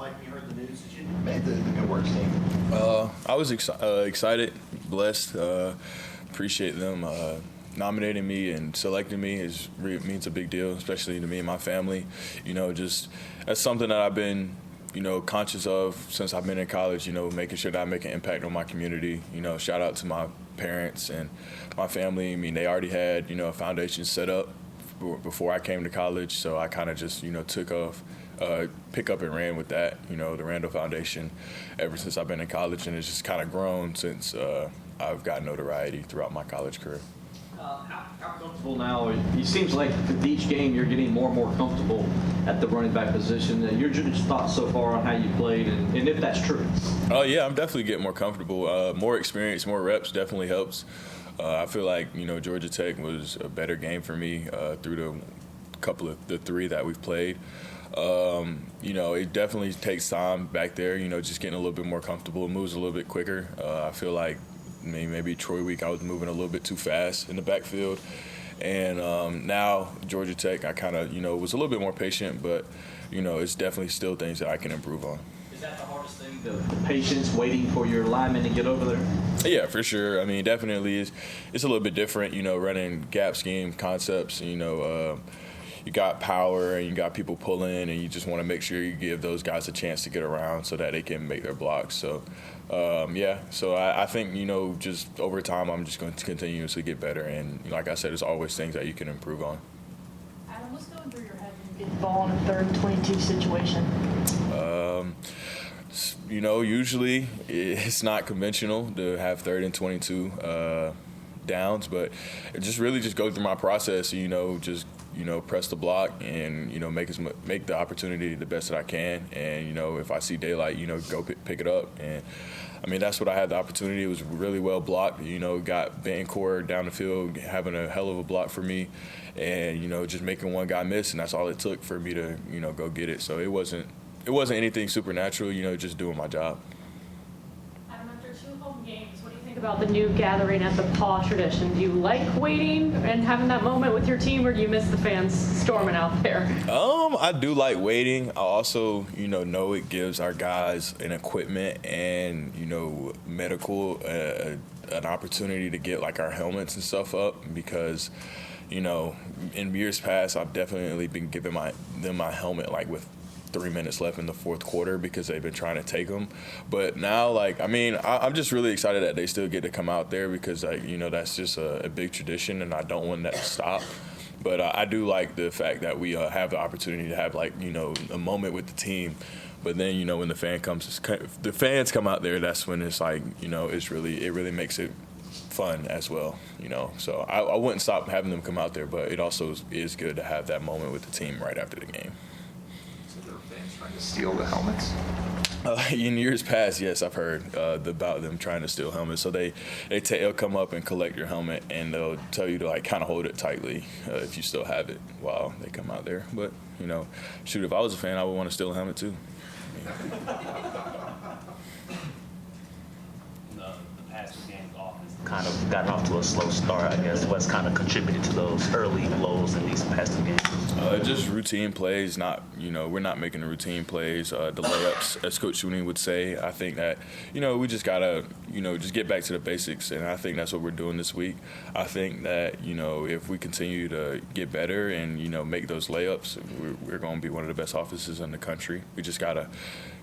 like when you heard the news that you made the Good Works team? I was excited, blessed. Appreciate them nominating me and selecting me. Means a big deal, especially to me and my family. Just that's something that I've been, conscious of since I've been in college. Making sure that I make an impact on my community. Shout out to my parents and my family. I mean, they already had, a foundation set up before I came to college, so I kind of just, took off, pick up and ran with that, the Randall Foundation, ever since I've been in college, and it's just kind of grown since I've got notoriety throughout my college career. How comfortable now? It seems like with each game you're getting more and more comfortable at the running back position. Your just thoughts so far on how you played, and if that's true? Oh, yeah, I'm definitely getting more comfortable. More experience, more reps definitely helps. I feel like, Georgia Tech was a better game for me through the three that we've played. It definitely takes time back there, just getting a little bit more comfortable. It moves a little bit quicker. I feel like maybe Troy week I was moving a little bit too fast in the backfield. And now Georgia Tech, I kind of, was a little bit more patient, but, it's definitely still things that I can improve on. Is that the hardest thing, the patience, waiting for your linemen to get over there? Yeah, for sure. I mean, definitely it's a little bit different, running gap scheme concepts, you got power and you got people pulling, and you just want to make sure you give those guys a chance to get around so that they can make their blocks. So, so I think, just over time I'm just going to continuously get better. And like I said, there's always things that you can improve on. Adam, what's going through your head when you get the ball in a 3rd and 22 situation? Usually it's not conventional to have 3rd and 22 downs, but just really just go through my process, just press the block and, make the opportunity the best that I can. And, if I see daylight, go pick it up. And, I mean, that's what I had the opportunity. It was really well blocked. Got Bancourt down the field having a hell of a block for me and, just making one guy miss. And that's all it took for me to, go get it. So it wasn't anything supernatural, just doing my job. Adam, after 2 home games, what do you think about the new gathering at the Paw tradition? Do you like waiting and having that moment with your team, or do you miss the fans storming out there? I do like waiting. I also, know it gives our guys an equipment and, medical an opportunity to get like our helmets and stuff up because, in years past I've definitely been giving them my helmet like with 3 minutes left in the 4th quarter because they've been trying to take them. But now, I'm just really excited that they still get to come out there because, that's just a big tradition, and I don't want that to stop. But I do like the fact that we have the opportunity to have, a moment with the team. But then, when the fans come out there, that's when it's like, it really makes it fun as well, So I wouldn't stop having them come out there, but it also is good to have that moment with the team right after the game. Trying to steal the helmets? In years past, yes, I've heard about them trying to steal helmets. So they'll come up and collect your helmet, and they'll tell you to kind of hold it tightly if you still have it while they come out there. But shoot, if I was a fan, I would want to steal a helmet too. The past 2 games off has kind of gotten off to a slow start, I guess. What's kind of contributed to those early lows in these past 2 games? Just routine plays. We're not making the routine plays. The layups, as Coach Sweeney would say. I think that we just gotta just get back to the basics, and I think that's what we're doing this week. I think that if we continue to get better and make those layups, we're going to be one of the best offenses in the country. We just gotta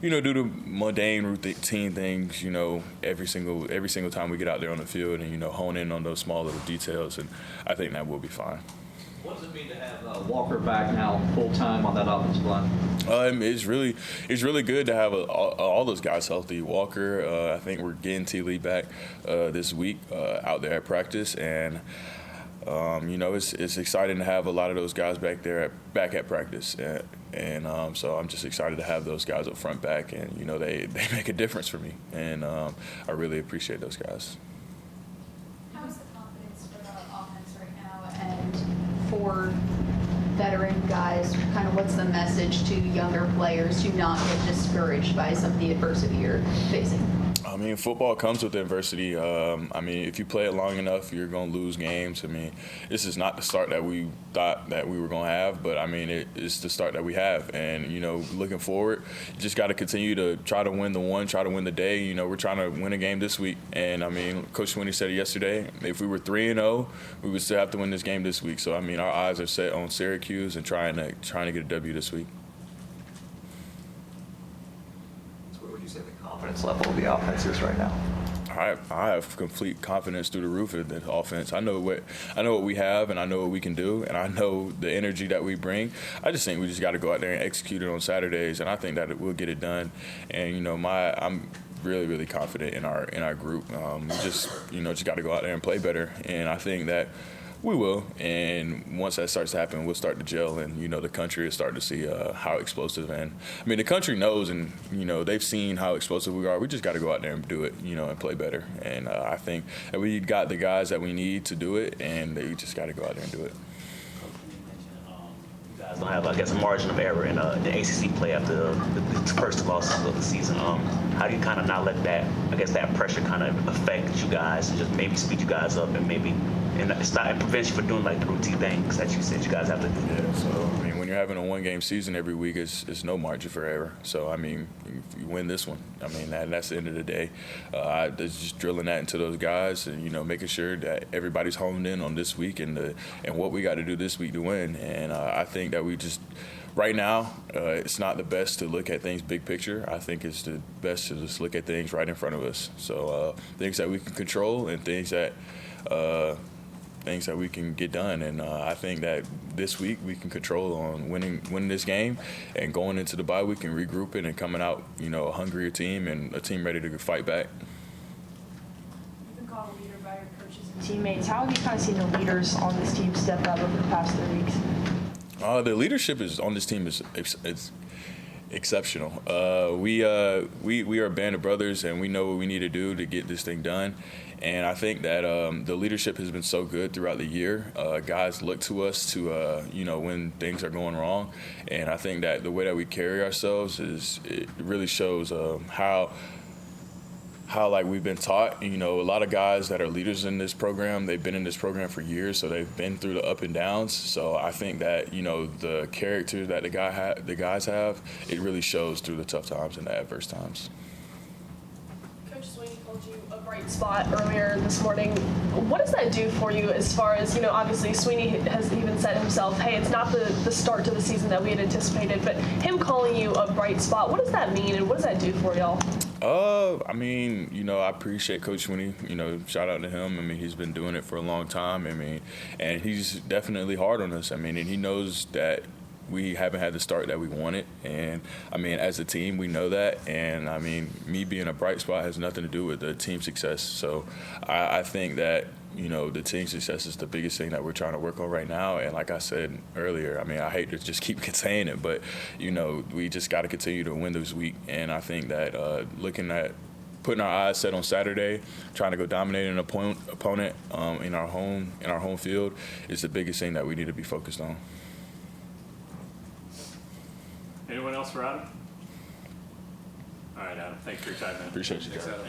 do the mundane routine things every single time we get out there on the field and hone in on those small little details, and I think that will be fine. What does it mean to have Walker back now full time on that offensive line? It's really good to have all those guys healthy. Walker, I think we're getting T. Lee back this week out there at practice, and it's exciting to have a lot of those guys back at practice, and so I'm just excited to have those guys up front back, and they make a difference for me, and I really appreciate those guys. How is the confidence for the offense right now, and for veteran guys, kind of what's the message to younger players to not get discouraged by some of the adversity you're facing? I mean, football comes with adversity. I mean, if you play it long enough, you're going to lose games. I mean, this is not the start that we thought that we were going to have, but, I mean, it's the start that we have. And, you know, looking forward, you just got to continue to try to win try to win the day. You know, we're trying to win a game this week. And, I mean, Coach Swinney said it yesterday, if we were 3-0, we would still have to win this game this week. So, I mean, our eyes are set on Syracuse and trying to get a W this week. What would you say the confidence level of the offense is right now? I have complete confidence through the roof in the offense. I know what we have, and I know what we can do, and I know the energy that we bring. I just think we just got to go out there and execute it on Saturdays, and I think that we'll get it done. And you know, I'm really, really confident in our group. We just got to go out there and play better, and I think that we will. And once that starts to happen, we'll start to gel, and you know, the country will start to see how explosive. And I mean, the country knows, and you know, they've seen how explosive we are. We just got to go out there and do it, you know, and play better. And I think that we got the guys that we need to do it, and they just got to go out there and do it. You guys don't have, I guess, a margin of error in the ACC play after the first two losses of the season. How do you kind of not let that, I guess, that pressure kind of affect you guys and just maybe speed you guys up and maybe and it prevents you from doing like the routine things that you said you guys have to do? Yeah, so I mean, when you're having a one-game season every week, it's no margin for error. So I mean, if you win this one, I mean that's the end of the day. Just drilling that into those guys, and you know, making sure that everybody's honed in on this week and what we got to do this week to win. And I think that we just. Right now, it's not the best to look at things big picture. I think it's the best to just look at things right in front of us. So things that we can control and things that we can get done. And I think that this week we can control on winning this game and going into the bye week and regrouping and coming out, you know, a hungrier team and a team ready to fight back. You've been called a leader by your coaches and teammates. How have you kind of seen the leaders on this team step up over the past 3 weeks? The leadership on this team is exceptional. We are a band of brothers, and we know what we need to do to get this thing done. And I think that the leadership has been so good throughout the year. Guys look to us to, when things are going wrong. And I think that the way that we carry ourselves it really shows how like we've been taught. You know, a lot of guys that are leaders in this program, they've been in this program for years, so they've been through the up and downs. So I think that, you know, the character that the guys have, it really shows through the tough times and the adverse times. Coach Swinney told you a bright spot earlier this morning. What does that do for you as far as, you know, obviously Swinney has even said himself, hey, it's not the start to the season that we had anticipated, but him calling you a bright spot, what does that mean and what does that do for y'all? I mean, you know, I appreciate Coach Swinney. You know, shout out to him. I mean, he's been doing it for a long time. I mean, and he's definitely hard on us. I mean, and he knows that we haven't had the start that we wanted. And, I mean, as a team, we know that. And, I mean, me being a bright spot has nothing to do with the team success. So I think that, you know, the team success is the biggest thing that we're trying to work on right now. And like I said earlier, I mean, I hate to just keep saying it, but, you know, we just got to continue to win this week. And I think that looking at putting our eyes set on Saturday, trying to go dominate an opponent in our home field is the biggest thing that we need to be focused on. Anyone else for Adam? All right, Adam, thanks for your time, man. Appreciate you, Thanks, guys. Adam.